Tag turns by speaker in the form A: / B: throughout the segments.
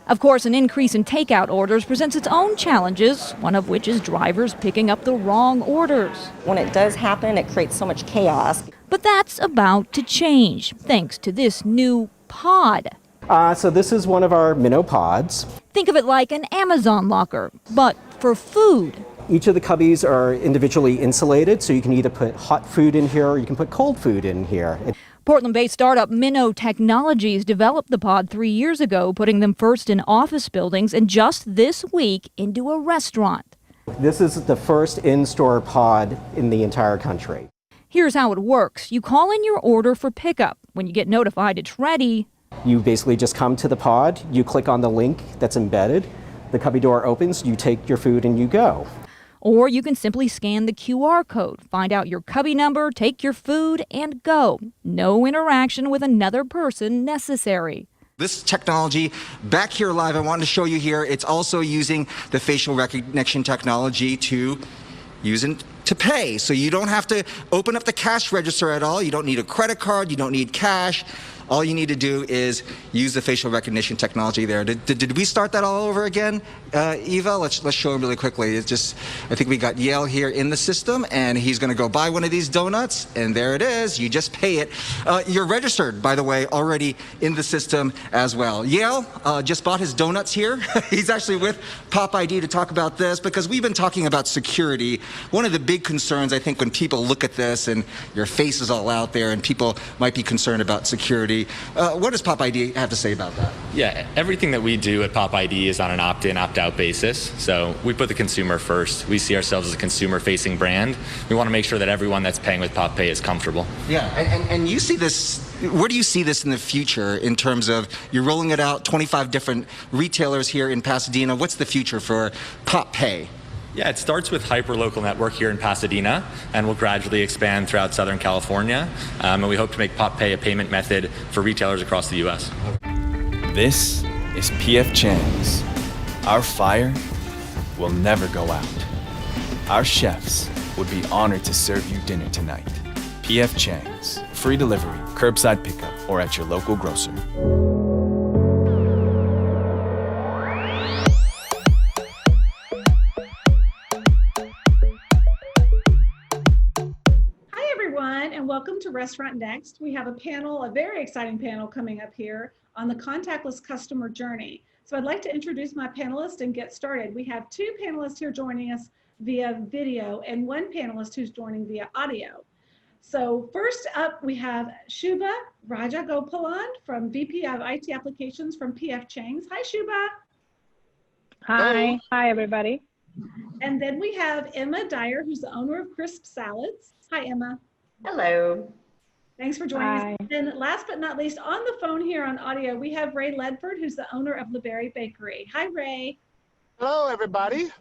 A: Of course, an increase in takeout orders presents its own challenges, one of which is drivers picking up the wrong orders.
B: When it does happen, it creates so much chaos.
A: But that's about to change, thanks to this new pod.
C: So this is one of our minnow pods.
A: Think of it like an Amazon locker, but for food.
C: Each of the cubbies are individually insulated, so you can either put hot food in here or you can put cold food in here.
A: Portland-based startup Minnow Technologies developed the pod 3 years ago, putting them first in office buildings and just this week into a restaurant.
C: This is the first in-store pod in the entire country.
A: Here's how it works. You call in your order for pickup. When you get notified it's ready,
C: You basically just come to the pod, you click on the link that's embedded, the cubby door opens, you take your food and you go.
A: or you can simply scan the QR code, find out your cubby number, take your food, and go. No interaction with another person necessary.
D: This technology back here live, I wanted to show you here, it's also using the facial recognition technology to pay. So you don't have to open up the cash register at all. You don't need a credit card. You don't need cash. All you need to do is use the facial recognition technology there. Did we start that all over again, Eva? Let's show them really quickly. It's just, I think we got Yale here in the system, and he's going to go buy one of these donuts, and there it is. You just pay it. You're registered, by the way, already in the system as well. Yale just bought his donuts here. He's actually with Pop ID to talk about this because we've been talking about security. One of the big concerns, I think, when people look at this and your face is all out there and people might be concerned about security. What does Pop ID have to say about that?
E: Yeah, everything that we do at Pop ID is on an opt-in, opt-out basis. So we put the consumer first. We see ourselves as a consumer-facing brand. We want to make sure that everyone that's paying with Pop Pay is comfortable.
D: Yeah, and you see this, where do you see this in the future in terms of you're rolling it out, 25 different retailers here in Pasadena. What's the future for Pop Pay?
E: Yeah, it starts with hyper-local network here in Pasadena, and will gradually expand throughout Southern California. And we hope to make Pop Pay a payment method for retailers across the U.S.
F: This is P.F. Chang's. Our fire will never go out. Our chefs would be honored to serve you dinner tonight. P.F. Chang's. Free delivery, curbside pickup, or at your local grocer.
G: And welcome to Restaurant Next. We have a panel, a very exciting panel coming up here on the Contactless Customer Journey. So I'd like to introduce my panelists and get started. We have two panelists here joining us via video and one panelist who's joining via audio. So first up, we have Subha Rajagopalan from VP of IT Applications from P.F. Chang's. Hi, Subha.
H: Hi.
G: Hello.
H: Hi, everybody.
G: And then we have Emma Dyer, who's the owner of Crisp Salads. Hi, Emma.
I: Hello.
G: Thanks for joining us. And last but not least, on the phone here on audio, we have Ray Ledford, who's the owner of Lêberry Bakery. Hi, Ray.
J: Hello, everybody.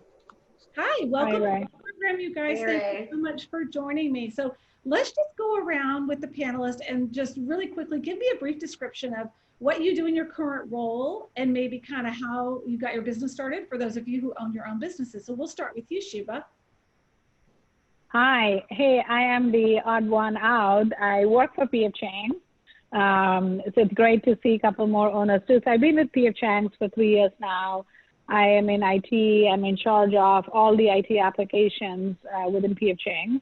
G: Hi, welcome
H: Hi, Ray.
G: to the program, you guys.
I: Hey,
G: Thank
I: Ray.
G: you so much for joining me. So let's just go around with the panelists and just really quickly give me a brief description of what you do in your current role and maybe kind of how you got your business started for those of you who own your own businesses. So we'll start with you, Subha.
H: Hi. Hey, I am the odd one out. I work for P.F. Chang's. So it's great to see a couple more owners too. So I've been with P.F. Chang's for 3 years now. I am in IT. I'm in charge of all the IT applications within P.F. Chang's.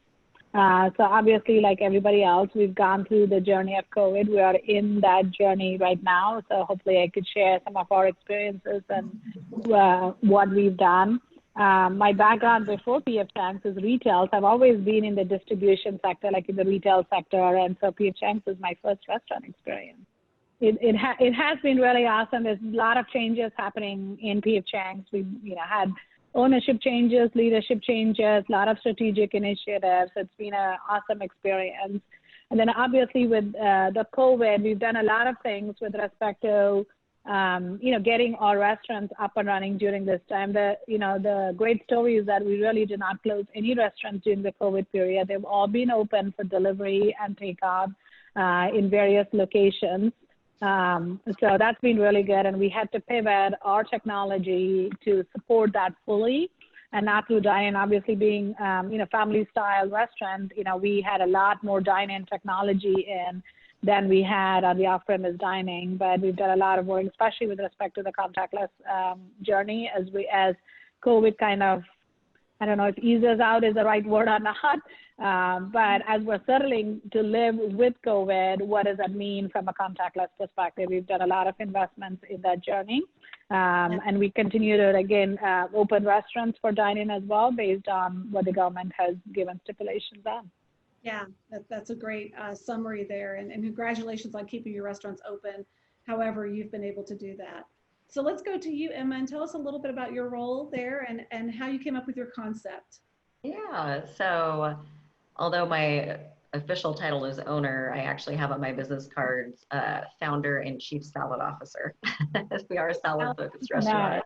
H: So obviously, like everybody else, we've gone through the journey of COVID. We are in that journey right now. So hopefully I could share some of our experiences and what we've done. My background before P.F. Chang's is retail. So I've always been in the distribution sector, like in the retail sector. And so P.F. Chang's is my first restaurant experience. It has been really awesome. There's a lot of changes happening in P.F. Chang's. We had ownership changes, leadership changes, a lot of strategic initiatives. It's been an awesome experience. And then obviously with the COVID, we've done a lot of things with respect to getting our restaurants up and running during this time. The great story is that we really did not close any restaurants during the COVID period. They've all been open for delivery and takeout in various locations. So that's been really good. And we had to pivot our technology to support that fully and not through dine-in. Obviously being, family style restaurant, we had a lot more dine-in technology in. than we had on the off-premise dining. But we've done a lot of work, especially with respect to the contactless journey, as COVID kind of, I don't know if eases out is the right word or not, but as we're settling to live with COVID, what does that mean from a contactless perspective? We've done a lot of investments in that journey. And we continue to, again, open restaurants for dining as well, based on what the government has given stipulations on.
G: Yeah, that's a great summary there. And congratulations on keeping your restaurants open, however you've been able to do that. So let's go to you, Emma, and tell us a little bit about your role there and how you came up with your concept.
I: Yeah, so although my official title is owner, I actually have on my business cards founder and chief salad officer. We are a salad-focused restaurant.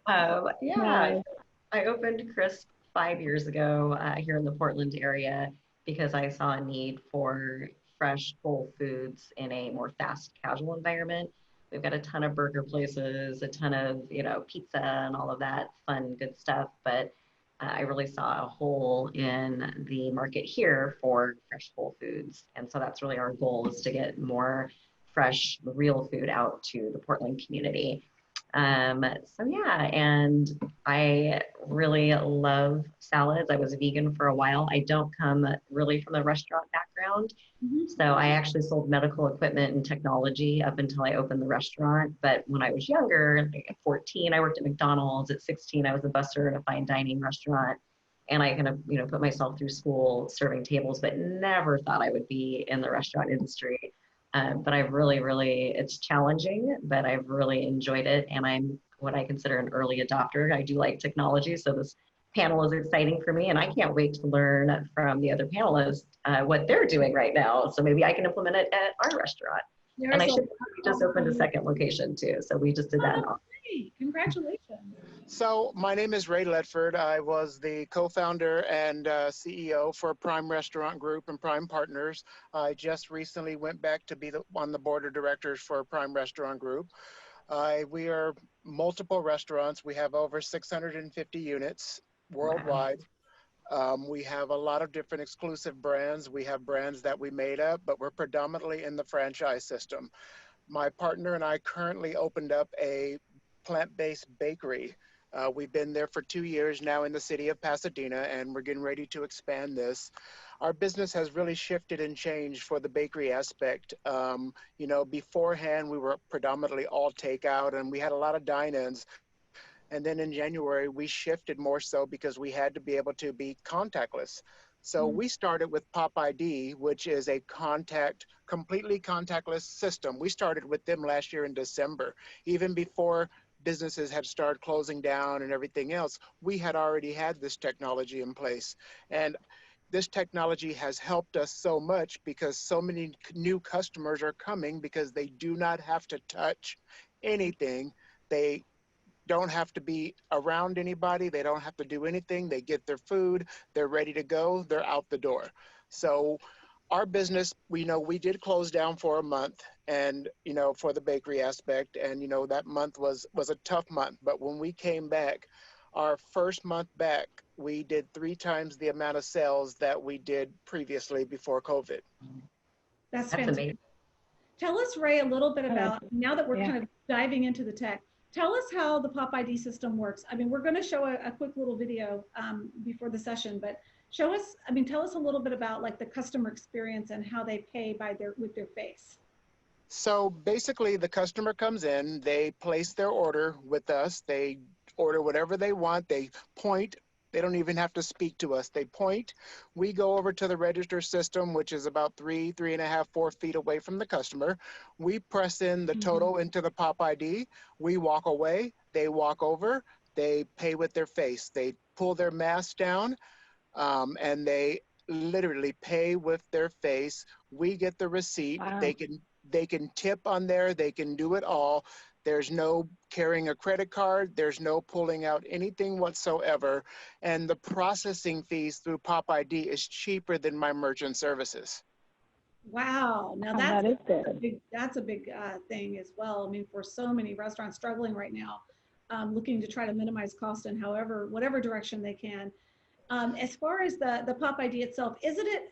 H: Nice.
I: I opened Crisp 5 years ago here in the Portland area because I saw a need for fresh, whole foods in a more fast, casual environment. We've got a ton of burger places, a ton of, pizza and all of that fun, good stuff. But I really saw a hole in the market here for fresh, whole foods. And so that's really our goal, is to get more fresh, real food out to the Portland community. And I really love salads. I was vegan for a while. I don't come really from a restaurant background. So I actually sold medical equipment and technology up until I opened the restaurant. But when I was younger, like at 14, I worked at McDonald's. At 16, I was a busser in a fine dining restaurant. And I kind of, put myself through school serving tables, but never thought I would be in the restaurant industry. But I've really, it's challenging, but I've really enjoyed it. And I'm what I consider an early adopter. I do like technology, so this panel is exciting for me, and I can't wait to learn from the other panelists what they're doing right now. So maybe I can implement it at our restaurant. And I should just opened a second location too. So we just did that.
G: Great. Congratulations.
J: So my name is Ray Ledford. I was the co-founder and CEO for Prime Restaurant Group and Prime Partners. I just recently went back to be on the board of directors for Prime Restaurant Group. We are multiple restaurants. We have over 650 units worldwide. We have a lot of different exclusive brands. We have brands that we made up, but we're predominantly in the franchise system. My partner and I currently opened up a plant-based bakery. We've been there for 2 years now in the city of Pasadena, and we're getting ready to expand this. Our business has really shifted and changed for the bakery aspect. Beforehand, we were predominantly all takeout, and we had a lot of dine-ins. And then in January, we shifted more so because we had to be able to be contactless. So we started with Pop ID, which is a completely contactless system. We started with them last year in December. Even before businesses had started closing down and everything else, we had already had this technology in place. And this technology has helped us so much because so many new customers are coming because they do not have to touch anything. They don't have to be around anybody. They don't have to do anything. They get their food, they're ready to go, they're out the door. So our business, we did close down for a month and, for the bakery aspect. And, that month was a tough month. But when we came back, our first month back, we did 3 times the amount of sales that we did previously before COVID.
G: That's fantastic. Amazing. Tell us, Ray, a little bit about, now that we're kind of diving into the tech, tell us how the Pop ID system works. I mean, we're going to show a quick little video before the session, but tell us a little bit about like the customer experience and how they pay with their face.
J: So basically the customer comes in, they place their order with us, they order whatever they want, they point. They don't even have to speak to us. They point. We go over to the register system, which is about 3.5, 4 feet away from the customer. We press in the total into the Pop ID. We walk away. They walk over. They pay with their face. They pull their mask down, and they literally pay with their face. We get the receipt. Wow. They can tip on there. They can do it all. There's no carrying a credit card. There's no pulling out anything whatsoever. And the processing fees through Pop ID is cheaper than my merchant services.
G: Wow. Now that's a big thing as well. I mean, for so many restaurants struggling right now, looking to try to minimize cost in whatever direction they can. As far as the Pop ID itself, isn't it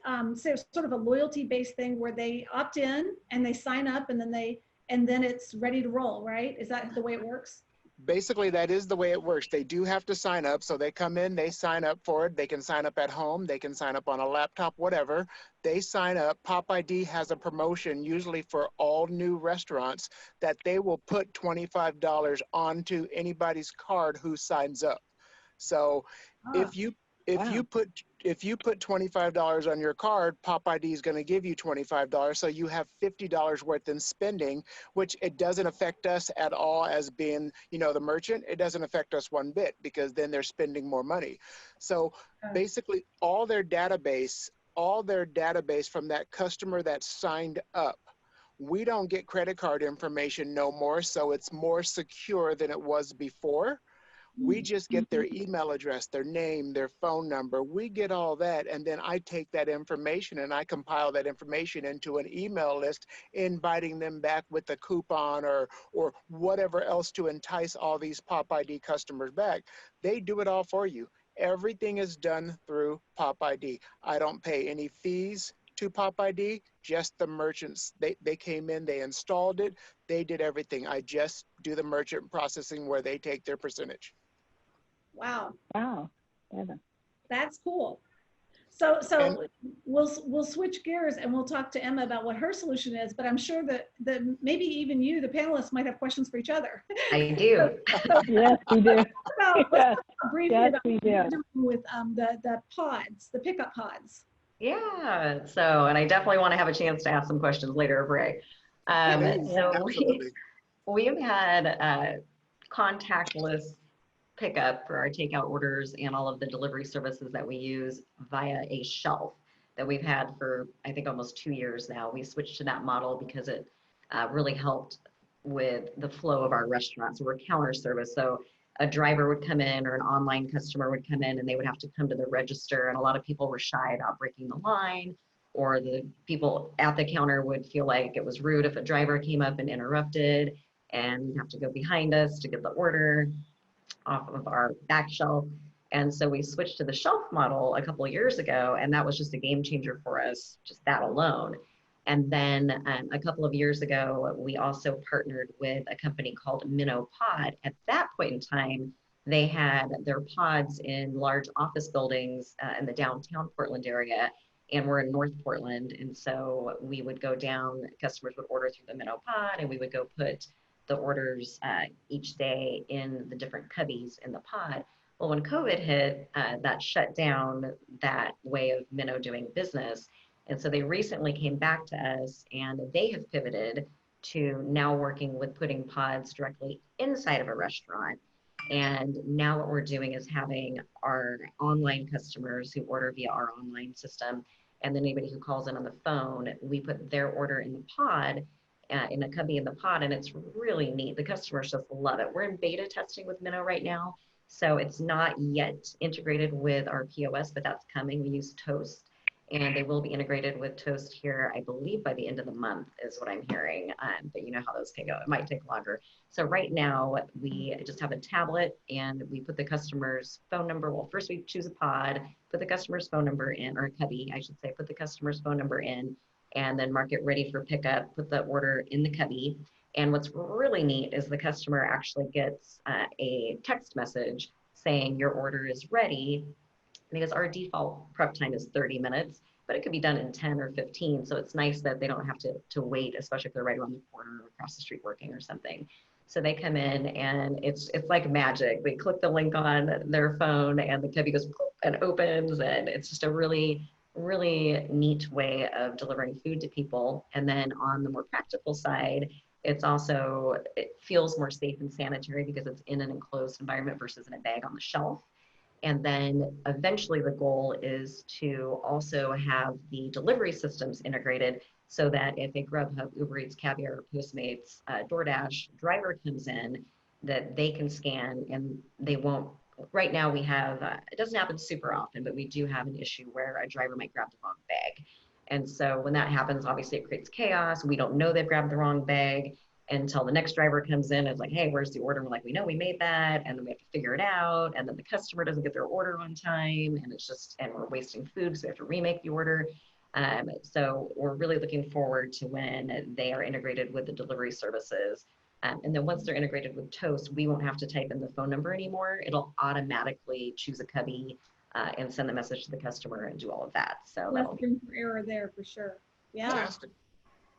G: sort of a loyalty-based thing where they opt in and they sign up and then it's ready to roll, right? Is that the way it works?
J: Basically, that is the way it works. They do have to sign up. So they come in, they sign up for it. They can sign up at home. They can sign up on a laptop, whatever. They sign up. Pop ID has a promotion, usually for all new restaurants, that they will put $25 onto anybody's card who signs up. So if you put $25 on your card, Pop ID is going to give you $25. So you have $50 worth in spending, which it doesn't affect us at all as being, the merchant. It doesn't affect us one bit because then they're spending more money. So basically all their database from that customer that signed up, we don't get credit card information no more. So it's more secure than it was before. We just get their email address, their name, their phone number. We get all that, and then I take that information and I compile that information into an email list, inviting them back with a coupon or whatever else to entice all these Pop ID customers back. They do it all for you. Everything is done through Pop ID. I don't pay any fees to Pop ID, just the merchants. They came in, they installed it, they did everything. I just do the merchant processing where they take their percentage.
G: Wow.
H: Wow. Yeah.
G: That's cool. So we'll switch gears and we'll talk to Emma about what her solution is, but I'm sure that maybe even you, the panelists, might have questions for each other.
I: I do.
H: Yes, we do.
G: Let's talk briefly
H: Yes,
G: about
H: we
G: what
H: do.
G: you're doing with the pods, the pickup pods.
I: Yeah, so, and I definitely want to have a chance to ask some questions later of Ray. We've had contactless pickup for our takeout orders and all of the delivery services that we use via a shelf that we've had for, I think, almost 2 years now. We switched to that model because it really helped with the flow of our restaurants. So we're counter service. So a driver would come in or an online customer would come in and they would have to come to the register. And a lot of people were shy about breaking the line, or the people at the counter would feel like it was rude if a driver came up and interrupted, and we'd have to go behind us to get the order off of our back shelf. And so we switched to the shelf model a couple of years ago, and that was just a game changer for us, just that alone. And then a couple of years ago, we also partnered with a company called MinnoPod. At that point in time, they had their pods in large office buildings in the downtown Portland area, and we're in North Portland. And so we would go down, customers would order through the MinnoPod, and we would go put the orders each day in the different cubbies in the pod. Well, when COVID hit, that shut down that way of Minno doing business. And so they recently came back to us, and they have pivoted to now working with putting pods directly inside of a restaurant. And now what we're doing is having our online customers who order via our online system, and then anybody who calls in on the phone, we put their order in the pod, in a cubby in the pod, and it's really neat. The customers just love it. We're in beta testing with Minno right now, so it's not yet integrated with our POS, but that's coming. We use Toast, and they will be integrated with Toast here, I believe, by the end of the month is what I'm hearing. But you know how those can go. It might take longer. So right now, we just have a tablet, and we put the customer's phone number. Well, first we choose a pod, put the customer's phone number in, or a cubby, I should say, put the customer's phone number in, and then mark it ready for pickup, put the order in the cubby. And what's really neat is the customer actually gets a text message saying your order is ready, because our default prep time is 30 minutes, but it could be done in 10 or 15. So it's nice that they don't have to wait, especially if they're right around the corner or across the street working or something. So they come in and it's like magic. They click the link on their phone and the cubby goes and opens, and it's just a really neat way of delivering food to people. And then on the more practical side, it feels more safe and sanitary because it's in an enclosed environment versus in a bag on the shelf. And then eventually the goal is to also have the delivery systems integrated so that if a Grubhub, Uber Eats, Caviar, or Postmates, DoorDash driver comes in, that they can scan and they won't. Right now we have, it doesn't happen super often, but we do have an issue where a driver might grab the wrong bag. And so when that happens, obviously it creates chaos. We don't know they've grabbed the wrong bag. until the next driver comes in and is like, hey, where's the order? And we're like, we know we made that. And then we have to figure it out. And then the customer doesn't get their order on time. And it's just, and we're wasting food. So we have to remake the order. So we're really looking forward to when they are integrated with the delivery services. And then once they're integrated with Toast, we won't have to type in the phone number anymore. It'll automatically choose a cubby and send the message to the customer and do all of that. So
G: less room for error there for sure. Yeah.
J: Fantastic.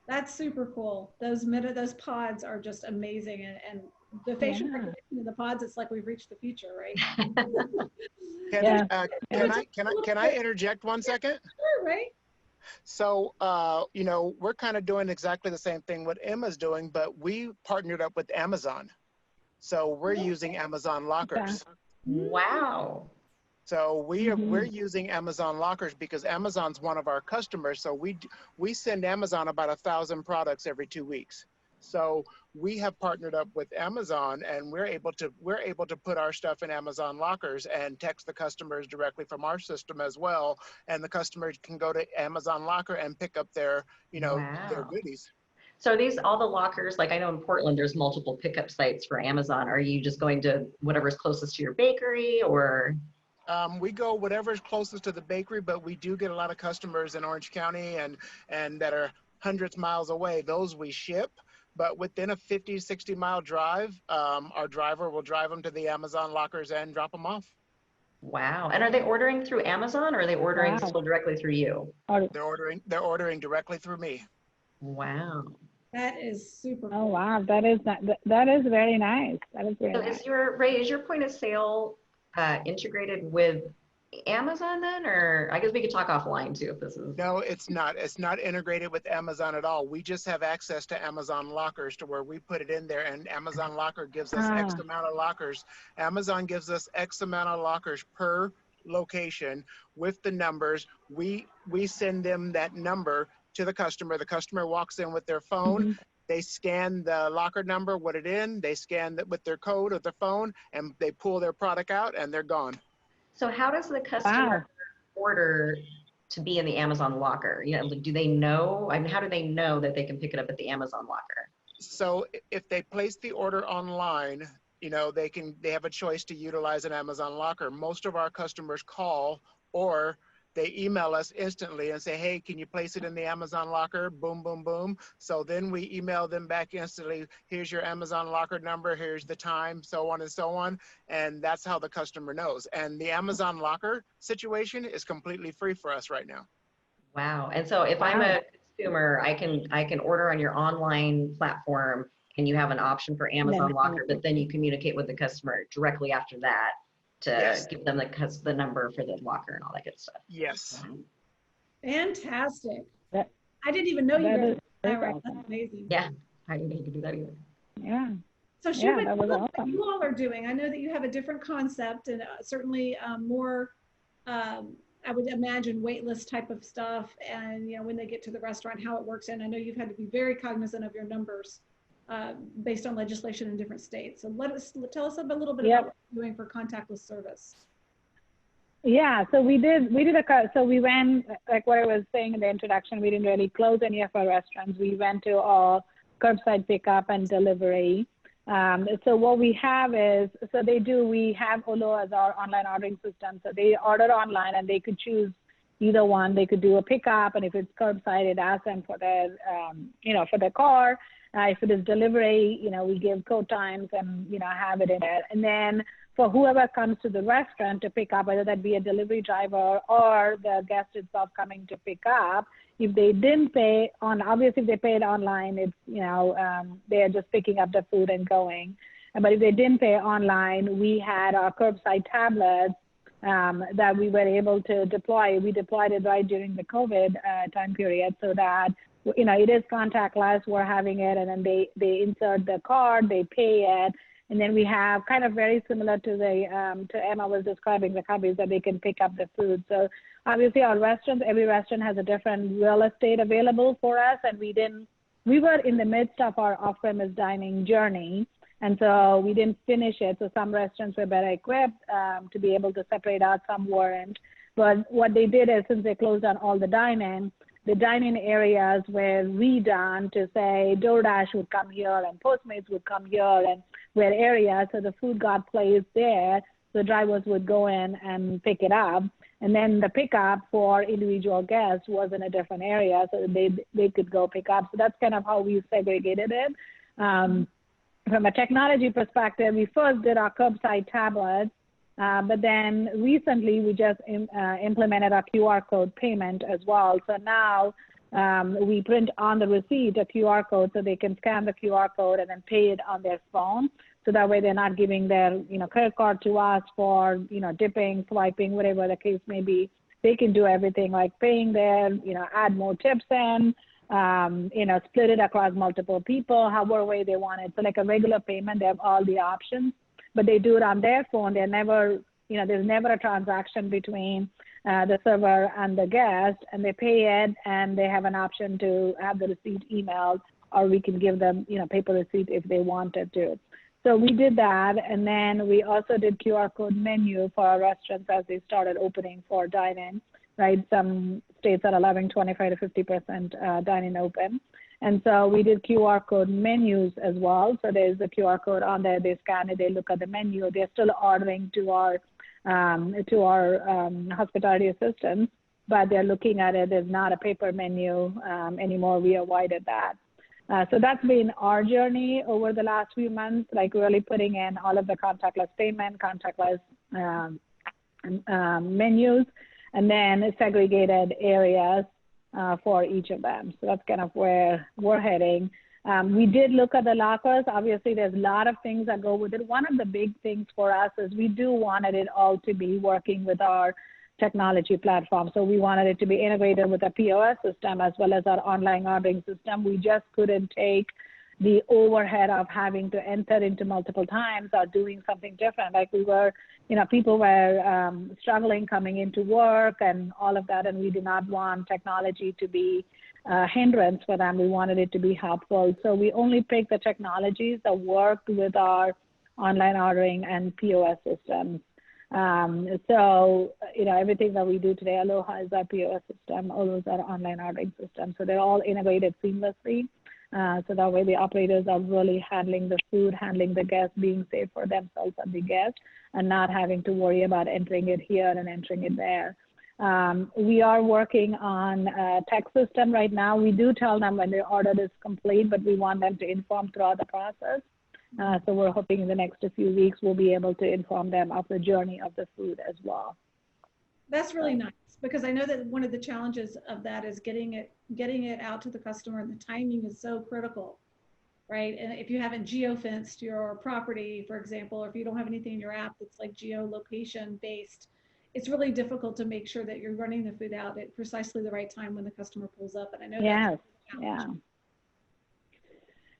G: That's super cool. Those pods are just amazing, and the facial recognition of the pods, it's like we've reached the future, right?
J: Can I interject 1 second?
G: Sure, right?
J: So, you know, we're kind of doing exactly the same thing what Emma's doing, but we partnered up with Amazon. So we're using Amazon lockers.
I: Wow.
J: So we're using Amazon lockers because Amazon's one of our customers. So we send Amazon about 1,000 products every 2 weeks. So we have partnered up with Amazon, and we're able to put our stuff in Amazon lockers and text the customers directly from our system as well. And the customers can go to Amazon locker and pick up their, you know, their goodies.
I: So are these all the lockers? Like I know in Portland, there's multiple pickup sites for Amazon. Are you just going to whatever's closest to your bakery, or?
J: We go whatever's closest to the bakery, but we do get a lot of customers in Orange County and that are hundreds of miles away. Those we ship, but within a 50, 60 mile drive, our driver will drive them to the Amazon lockers and drop them off.
I: Wow. And are they ordering through Amazon, or are they ordering still directly through you?
J: They're ordering directly through me.
I: Wow.
G: That is super cool.
H: Oh, wow. That is very nice. That is very nice.
I: Is your point of sale integrated with Amazon then, or I guess we could talk offline too if this is.
J: No, it's not. It's not integrated with Amazon at all. We just have access to Amazon lockers to where we put it in there, and Amazon locker gives us X amount of lockers. Amazon gives us X amount of lockers per location with the numbers. We send them that number to the customer. The customer walks in with their phone. They scan the locker number, what it in, they scan that with their code of their phone, and they pull their product out and they're gone.
I: So how does the customer order to be in the Amazon locker? You know, do they know? I mean, how do they know that they can pick it up at the Amazon locker?
J: So if they place the order online, you know, they have a choice to utilize an Amazon locker. Most of our customers call or they email us instantly and say, hey, can you place it in the Amazon locker? Boom, boom, boom. So then we email them back instantly. Here's your Amazon locker number. Here's the time, so on and so on. And that's how the customer knows. And the Amazon locker situation is completely free for us right now.
I: Wow. And so if I'm a consumer, I can order on your online platform, and you have an option for Amazon locker, but then you communicate with the customer directly after that to give them the number for the locker and all that good stuff.
J: Yes.
G: Fantastic. I didn't even know you guys. That's amazing.
I: Yeah, I didn't know you could do that either.
H: Yeah.
G: So Subha,
H: that was awesome.
G: you all are doing. I know that you have a different concept and certainly more, I would imagine, waitlist type of stuff. And you know, when they get to the restaurant, how it works. And I know you've had to be very cognizant of your numbers based on legislation in different states. So tell us a little bit about what you're doing for contactless service.
H: Yeah, so we went, like what I was saying in the introduction, we didn't really close any of our restaurants. We went to all curbside pickup and delivery. So what we have is, we have Olo as our online ordering system. So they order online and they could choose either one. They could do a pickup, and if it's curbside, it asks them for their, for their car. If it is delivery, we give code times and, have it in there. And then for whoever comes to the restaurant to pick up, whether that be a delivery driver or the guest itself coming to pick up, if they didn't pay obviously if they paid online, it's, they're just picking up the food and going. But if they didn't pay online, we had our curbside tablets that we were able to deploy. We deployed it right during the COVID time period so that, it is contactless. We're having it, and then they insert the card, they pay it, and then we have kind of very similar to to Emma was describing, the cubbies that they can pick up the food. So obviously our restaurants, every restaurant has a different real estate available for us, and we were in the midst of our off-premise dining journey, and so we didn't finish it. So some restaurants were better equipped to be able to separate out, some weren't. But what they did is, since they closed down all the dine-in, the dining areas were redone to say DoorDash would come here and Postmates would come here and were areas. So the food got placed there. So drivers would go in and pick it up. And then the pickup for individual guests was in a different area, so they could go pick up. So that's kind of how we segregated it. From a technology perspective, we first did our curbside tablets, but then recently we just implemented our QR code payment as well. So now we print on the receipt a QR code so they can scan the QR code and then pay it on their phone. So that way they're not giving their, credit card to us for, dipping, swiping, whatever the case may be. They can do everything like paying their, add more tips in, split it across multiple people, however way they want it. So like a regular payment, they have all the options, but they do it on their phone. They're never, there's never a transaction between the server and the guest, and they pay it, and they have an option to have the receipt emailed, or we can give them, paper receipt if they wanted to. So we did that, and then we also did QR code menu for our restaurants as they started opening for dine-in, right? Some states are allowing 25 to 50% dine-in open. And so we did QR code menus as well. So there's a QR code on there, they scan it, they look at the menu, they're still ordering to our hospitality assistants, but they're looking at it. There's not a paper menu anymore. We avoided that. So that's been our journey over the last few months, like really putting in all of the contactless payment, contactless menus, and then segregated areas for each of them. So that's kind of where we're heading. We did look at the lockers. Obviously, there's a lot of things that go with it. One of the big things for us is we do wanted it all to be working with our technology platform. So we wanted it to be integrated with a POS system as well as our online ordering system. We just couldn't take the overhead of having to enter into multiple times or doing something different. Like we were, people were struggling coming into work and all of that, and we did not want technology to be a hindrance for them. We wanted it to be helpful. So we only picked the technologies that worked with our online ordering and POS systems. Everything that we do today, Aloha is our POS system, all those are online ordering systems. So they're all integrated seamlessly. So that way the operators are really handling the food, handling the guests, being safe for themselves and the guests, and not having to worry about entering it here and entering it there. We are working on a tech system right now. We do tell them when their order is complete, but we want them to inform throughout the process. So we're hoping in the next few weeks we'll be able to inform them of the journey of the food as well.
G: That's really nice, because I know that one of the challenges of that is getting it out to the customer, and the timing is so critical, right? And if you haven't geofenced your property, for example, or if you don't have anything in your app that's like geolocation based, it's really difficult to make sure that you're running the food out at precisely the right time when the customer pulls up. And I know that's a challenge.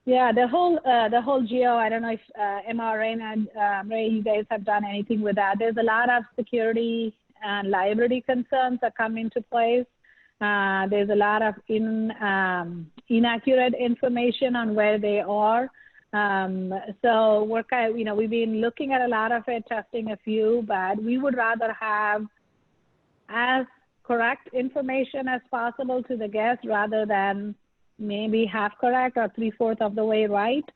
H: Yeah, the whole geo, I don't know if MRA and Ray, you guys have done anything with that. There's a lot of security and liability concerns that come into place. There's a lot of inaccurate information on where they are. So we're kind of, we've been looking at a lot of it, testing a few, but we would rather have as correct information as possible to the guest rather than maybe half correct or 3/4 of the way right.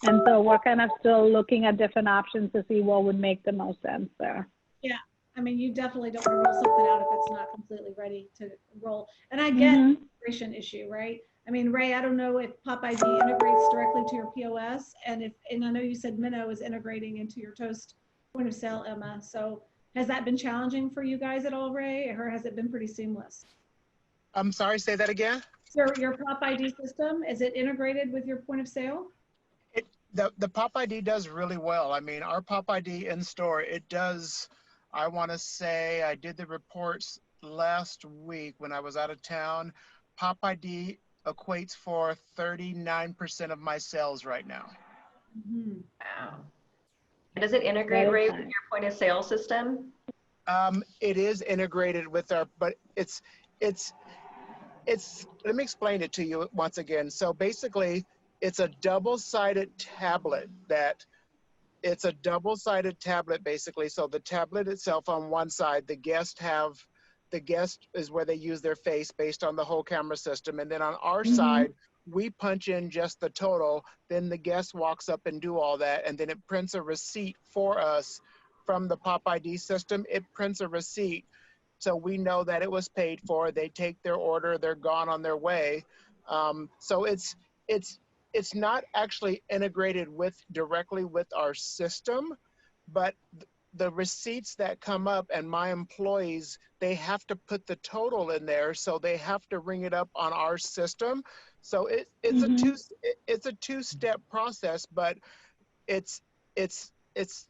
H: And so we're kind of still looking at different options to see what would make the most sense there.
G: Yeah, I mean, you definitely don't want to roll something out if it's not completely ready to roll. And I get the integration issue, right? I mean, Ray, I don't know if Pop ID integrates directly to your POS, and I know you said Minnow is integrating into your Toast point of sale, Emma. So has that been challenging for you guys at all, Ray, or has it been pretty seamless?
J: I'm sorry, say that again?
G: Your Pop ID system, is it integrated with your point of sale?
J: The Pop ID does really well. I mean, our Pop ID in store, it does, I want to say, I did the reports last week when I was out of town. Pop ID equates for 39% of my sales right now.
I: Wow. Does it integrate, Ray, with your point of sale system?
J: It is integrated with our, but it's, let me explain it to you once again. So basically, it's a double-sided tablet basically. So the tablet itself on one side, the guests have the guest is where they use their face based on the whole camera system. And then on our
H: Mm-hmm.
J: side, we punch in just the total, then the guest walks up and do all that, and then it prints a receipt for us from the Pop ID system. It prints a receipt, so we know that it was paid for. They take their order, they're gone on their way. So it's not actually integrated directly with our system, but the receipts that come up, and my employees, they have to put the total in there, so they have to ring it up on our system. So it's a two-step process, but it's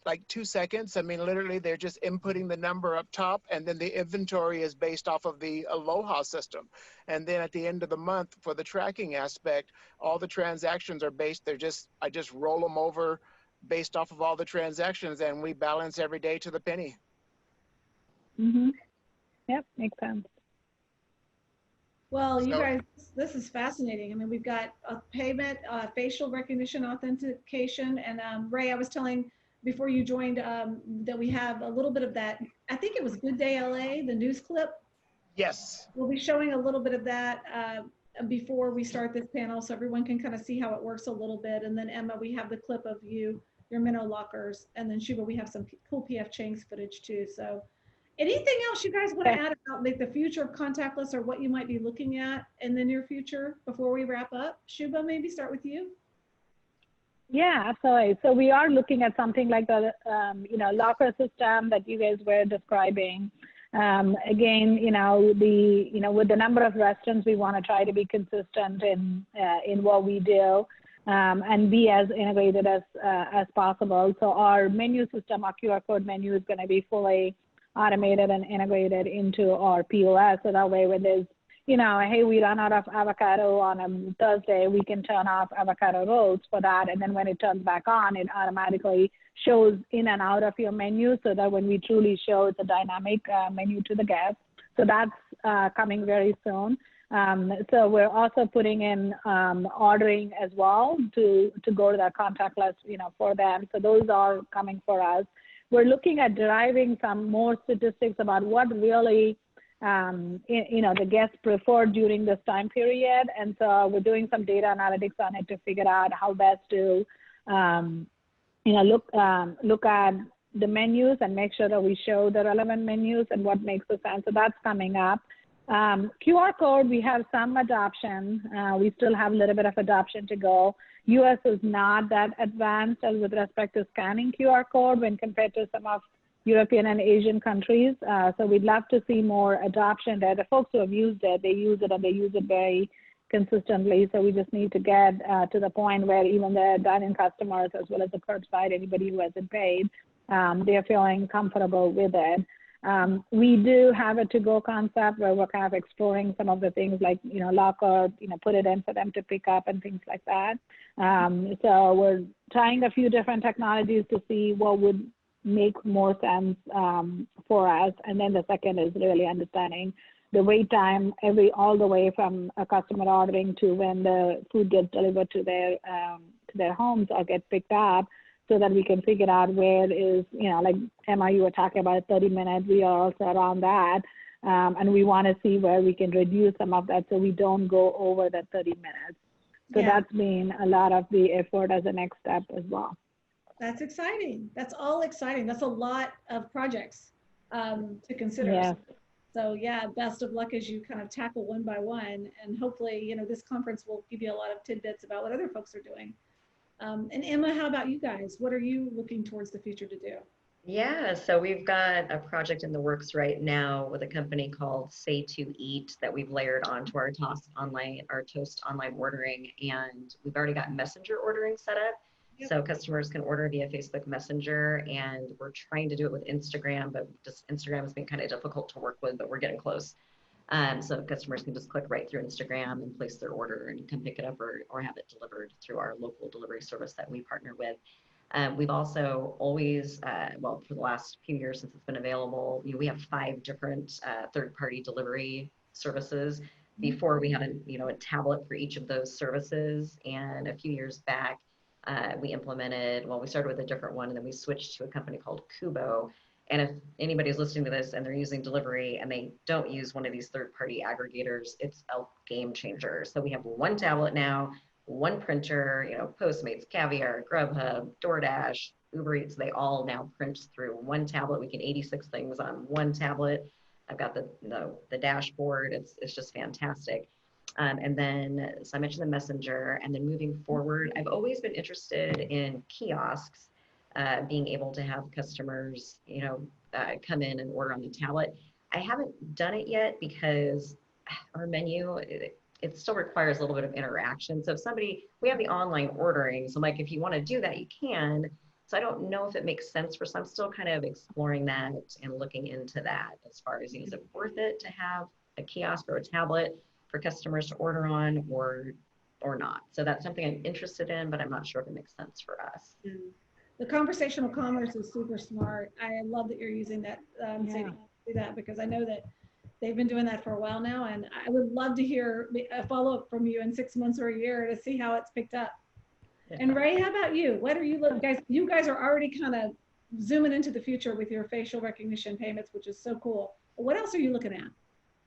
J: like 2 seconds. I mean, literally, they're just inputting the number up top, and then the inventory is based off of the Aloha system. And then at the end of the month, for the tracking aspect, all the transactions are based. I just roll them over based off of all the transactions, and we balance every day to the penny.
H: Mm-hmm. Yep, makes sense.
G: Well, you guys, this is fascinating. I mean, we've got a payment, facial recognition authentication, and Ray, I was telling before you joined that we have a little bit of that. I think it was Good Day LA, the news clip.
J: Yes.
G: We'll be showing a little bit of that before we start this panel, so everyone can kind of see how it works a little bit. And then Emma, we have the clip of you, your minnow lockers, and then Subha, we have some cool PF Chang's footage too. So anything else you guys want to add about like the future of contactless, or what you might be looking at in the near future before we wrap up? Subha, maybe start with you.
H: Yeah, absolutely. So we are looking at something like the locker system that you guys were describing. Again, with the number of restaurants, we want to try to be consistent in what we do, and be as integrated as possible. So our menu system, our QR code menu, is going to be fully automated and integrated into our POS. So that way, when there's, hey, we run out of avocado on a Thursday, we can turn off avocado rolls for that. And then when it turns back on, it automatically shows in and out of your menu, so that when we truly show, it's a dynamic menu to the guest. So that's coming very soon. So we're also putting in ordering as well to go to that contactless, for them. So those are coming for us. We're looking at deriving some more statistics about what really the guests prefer during this time period. And so we're doing some data analytics on it to figure out how best to look at the menus and make sure that we show the relevant menus and what makes the sense. So that's coming up. QR code, we have some adoption. We still have a little bit of adoption to go. US is not that advanced as with respect to scanning QR code when compared to some of European and Asian countries. So we'd love to see more adoption there. The folks who have used it, they use it and they use it very consistently. So we just need to get to the point where even the dine-in customers, as well as the curbside, anybody who hasn't paid, they're feeling comfortable with it. We do have a to-go concept where we're kind of exploring some of the things like, locker, put it in for them to pick up and things like that. So we're trying a few different technologies to see what would make more sense for us. And then the second is really understanding the wait time all the way from a customer ordering to when the food gets delivered to their homes or get picked up, so that we can figure out where is, like Emma, you were talking about 30 minutes, we are also around that. And we want to see where we can reduce some of that so we don't go over the 30 minutes. So that's been a lot of the effort as a next step as well.
G: That's exciting. That's all exciting. That's a lot of projects to consider.
H: Yeah.
G: So yeah, best of luck as you kind of tackle one by one. And hopefully, this conference will give you a lot of tidbits about what other folks are doing. And Emma, how about you guys? What are you looking towards the future to do?
I: Yeah, so we've got a project in the works right now with a company called Say to Eat that we've layered onto our Toast online ordering, and we've already got messenger ordering set up. Yep. So customers can order via Facebook Messenger, and we're trying to do it with Instagram, but just Instagram has been kind of difficult to work with, but we're getting close. So customers can just click right through Instagram and place their order and come pick it up or have it delivered through our local delivery service that we partner with. We've also always, for the last few years since it's been available, we have 5 different third-party delivery services. Before we had a tablet for each of those services, and a few years back, we started with a different one, and then we switched to a company called Kubo. And if anybody's listening to this and they're using delivery and they don't use one of these third-party aggregators, it's a game changer. So we have one tablet now, one printer, you know, Postmates, Caviar, Grubhub, DoorDash, Uber Eats, they all now print through one tablet. We can 86 things on one tablet. I've got the dashboard. It's just fantastic. And then, so I mentioned the messenger, and then moving forward, I've always been interested in kiosks, being able to have customers, you know, come in and order on the tablet. I haven't done it yet because our menu, it still requires a little bit of interaction. So if we have the online ordering, so like, if you want to do that, you can. So I don't know if it makes sense for some. I'm still kind of exploring that and looking into that as far as, is it worth it to have a kiosk or a tablet for customers to order on or not? So that's something I'm interested in, but I'm not sure if it makes sense for us.
G: The conversational commerce is super smart. I love that you're using that, saying that, because I know that they've been doing that for a while now, and I would love to hear a follow-up from you in 6 months or a year to see how it's picked up. And Ray, how about you? What are you guys? You guys are already kind of zooming into the future with your facial recognition payments, which is so cool. What else are you looking at?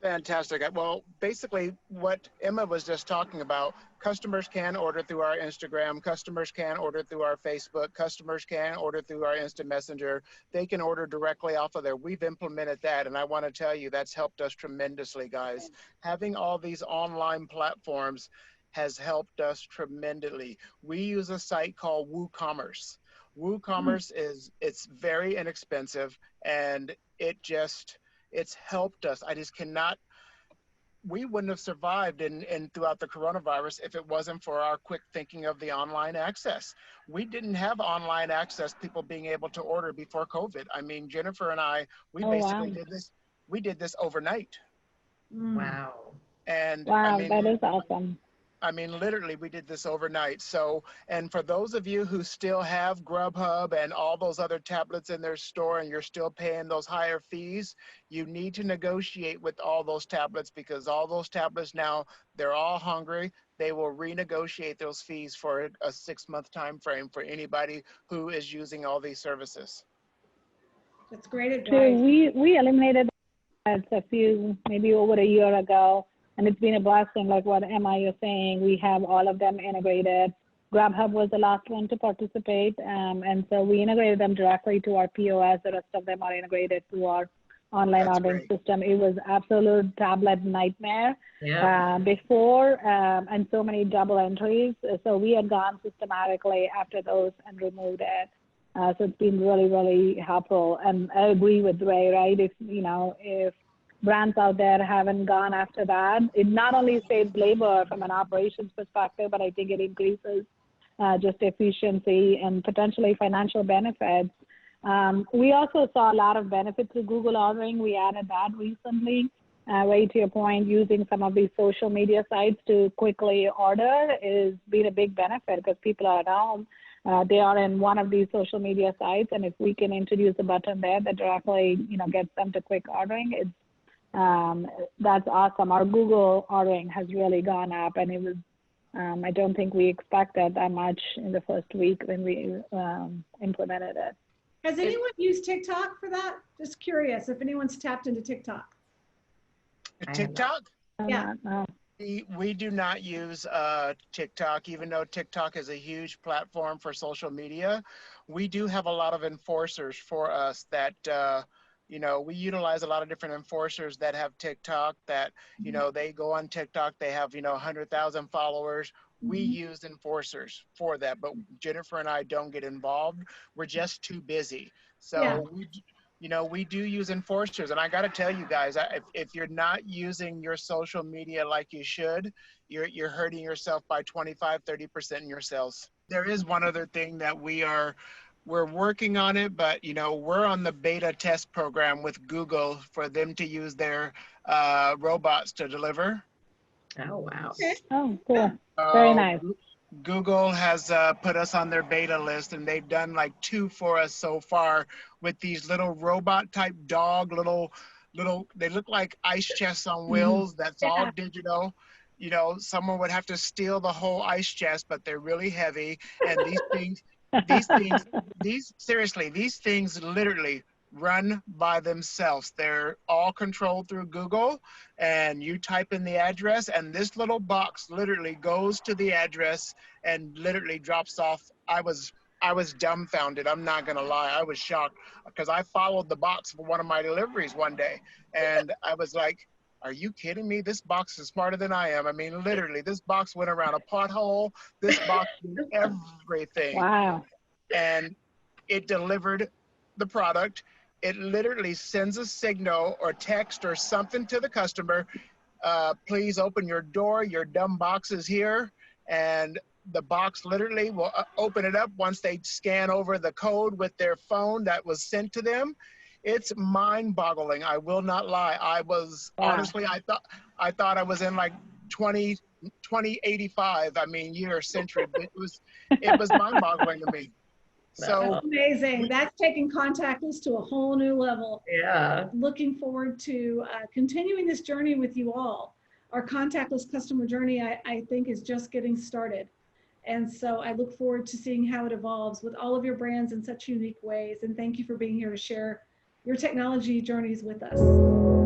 J: Fantastic. Well, basically what Emma was just talking about, customers can order through our Instagram, customers can order through our Facebook, customers can order through our Instant Messenger. They can order directly off of there. We've implemented that, and I want to tell you that's helped us tremendously, guys. Having all these online platforms has helped us tremendously. We use a site called WooCommerce. WooCommerce it's very inexpensive, and it's helped us. I just cannot, we wouldn't have survived in throughout the coronavirus if it wasn't for our quick thinking of the online access. We didn't have online access, people being able to order before COVID. I mean, Jennifer and I, we did this overnight.
I: Wow.
J: And
H: wow,
J: I mean,
H: that is awesome.
J: I mean, literally, we did this overnight. So, and for those of you who still have Grubhub and all those other tablets in their store and you're still paying those higher fees, you need to negotiate with all those tablets, because all those tablets now, they're all hungry. They will renegotiate those fees for a 6-month time frame for anybody who is using all these services.
G: That's great advice.
H: So we eliminated that maybe over a year ago. And it's been a blessing, like what Emma you're saying. We have all of them integrated. Grubhub was the last one to participate, and so we integrated them directly to our POS. The rest of them are integrated to our online ordering system. It was absolute tablet nightmare before, and so many double entries. So we had gone systematically after those and removed it. So it's been really, really helpful. And I agree with Ray, right? If brands out there haven't gone after that, it not only saves labor from an operations perspective, but I think it increases just efficiency and potentially financial benefits. We also saw a lot of benefits to Google ordering. We added that recently. Ray, to your point, using some of these social media sites to quickly order is been a big benefit, because people are at home. They are in one of these social media sites, and if we can introduce a button there that directly, gets them to quick ordering, that's awesome. Our Google ordering has really gone up, and it was, I don't think we expected that much in the first week when we implemented it.
G: Has anyone used TikTok for that? Just curious if anyone's tapped into TikTok.
J: TikTok?
G: Yeah.
J: We do not use TikTok, even though TikTok is a huge platform for social media. We do have a lot of enforcers for us that, we utilize a lot of different enforcers that have TikTok that, they go on TikTok, they have, 100,000 followers. We use enforcers for that, but Jennifer and I don't get involved. We're just too busy. So we do use enforcers. And I got to tell you guys, if you're not using your social media like you should, you're hurting yourself by 25-30% in your sales. There is one other thing that we're working on it, but we're on the beta test program with Google for them to use their robots to deliver.
I: Oh, wow.
G: Okay.
H: Oh, cool. Very nice.
J: Google has put us on their beta list, and they've done like 2 for us so far with these little robot type dog, little, they look like ice chests on wheels. That's all digital. Someone would have to steal the whole ice chest, but they're really heavy. And these things, these things literally run by themselves. They're all controlled through Google, and you type in the address and this little box literally goes to the address and literally drops off. I was dumbfounded. I'm not gonna lie. I was shocked because I followed the box for one of my deliveries one day, and I was like, are you kidding me? This box is smarter than I am. I mean, literally, this box went around a pothole. This box did everything.
H: Wow.
J: And it delivered the product. It literally sends a signal or text or something to the customer. Please open your door. Your dumb box is here. And the box literally will open it up once they scan over the code with their phone that was sent to them. It's mind-boggling. I will not lie. I was honestly, I thought I was in like 2085. I mean, year, century. It was mind-boggling to me. So
G: that's amazing. That's taking contactless to a whole new level.
I: Yeah.
G: Looking forward to continuing this journey with you all. Our contactless customer journey, I think, is just getting started. And so I look forward to seeing how it evolves with all of your brands in such unique ways. And thank you for being here to share your technology journeys with us.